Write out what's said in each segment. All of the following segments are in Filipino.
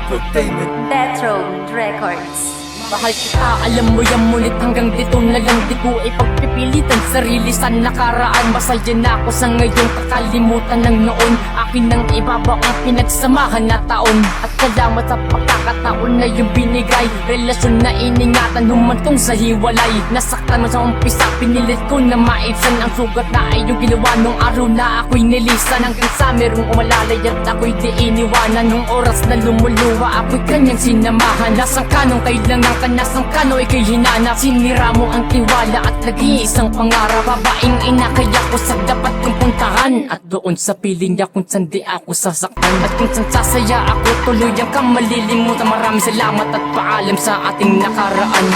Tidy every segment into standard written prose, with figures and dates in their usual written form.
Entertainment. Death Row Records. Mahal kita, alam mo yan, ngunit hanggang dito na lang. Di ko ipagpipilitan sarili sa nakaraan. Masaya na ako sa ngayon, kakalimutan ng noon. Akin nang ibabaong pinagsamahan na taon. At salamat sa pagkakataon na yung binigay. Relasyon na iningatan, humantong sa hiwalay. Nasaktan mo sa umpisa, pinilit ko na maibsan. Ang sugat na ay yung ginawa nung araw na ako'y nilisan. Hanggang sa merong umalalay at ako'y di iniwanan. Nung oras na lumuluwa, ako'y kanyang sinamahan. Nasang kanong kailangan ka, nasang kano ika'y hinanap. Sinira mo ang tiwala at nag-iisang pangarap. Babaeng ina, kaya ko sa dapat kong puntahan. At doon sa piling niya kung saan di ako sasaktan. At kung saan sasaya ako, tuluyang kang malilimutan. Maraming salamat at paalam sa ating nakaraan.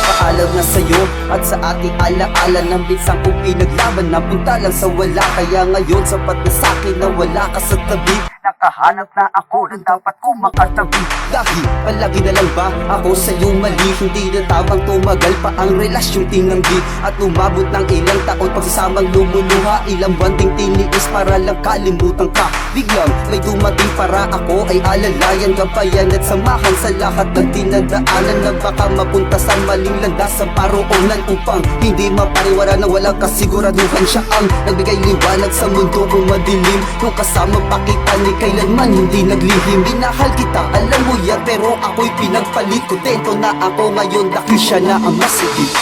Paalam na sa'yo at sa ating alaala ng binsang kong pinaglaban. Napunta lang sa wala, kaya ngayon sapat na sa'kin na wala ka sa tabi. Nakahanap na ako ng dapat kong makatabi. Dahil palagi na lang ba ako sa'yo mali? Hindi na tamang tumagal pa ang relasyong tinanggi. At umabot ng ilang taon pagsasamang lumuluha. Ilang buwan ding tiniis para lang kalimutan ka. Biglang may dumating para ako ay alalayan, gabayan at samahan sa lahat ng tinadaanan. Na baka mapunta sa maling landas sa paroonan, upang hindi mapariwara na walang kasiguraduhan. Siya ang nagbigay liwanag sa mundo kong madilim. Nung kasama pa kita ni kailanman hindi naglihim. Minahal kita, alam mo yan, pero ako'y pinagpalit. Kontento na ako ngayon dahil siya na ang masigit.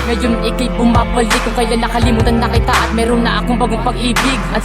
Ngayon ika'y bumabalik kung kailan nakalimutan na kita. At meron na akong bagong pag-ibig. At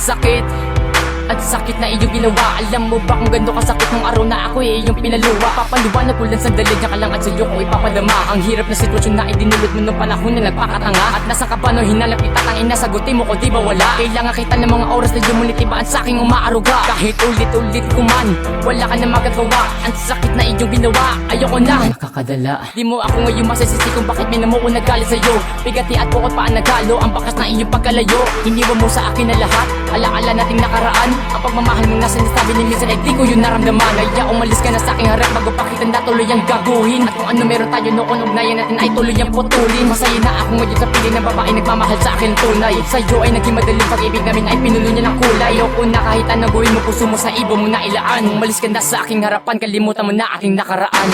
sakit na iyong ginawa. Alam mo ba kung gando kasakit nung araw na ako iyong pinaluwa? Papaluwa na kulang sandali, diyan ka lang at sa'yo ko ipapadama. Ang hirap na sitwasyon na idinulot mo nung panahon na nagpakatanga. At nasa ka ba no hinalap kita, tangin na sagutin mo ko di ba wala? Kailangan kita ng mga oras na dumunitibaan sa'king umaaruga. Kahit ulit-ulit ko man, wala ka na magagawa. Ang sakit na iyong ginawa, ayoko na. Nakakadala, di mo ako ngayon masasisi kung bakit may namuo nagalit sa'yo. Bigati at bukod pa ang nagalo, ang bakas na iyong pagkalayo. Iniwan mo sa akin na lahat, alaala nating nakaraan. Ang pagmamahal mong nasa nasabi ni minsan ay di ko yun naramdaman. Kaya umalis ka na sa aking harap bago pa kita na tuloy ang gaguhin. At kung ano meron tayo noon, ugnayan natin ay tuloy ang putulin. Masaya na ako ngayon sa piling ng babae nagmamahal sa akin tunay. Sa'yo ay naging madaling pag-ibig namin ay pinulo niya ng kulay. Ayoko na kahit anong gawin mo, puso mo sa ibo mo na ilaan. Umalis ka na sa aking harapan, kalimutan mo na aking nakaraan.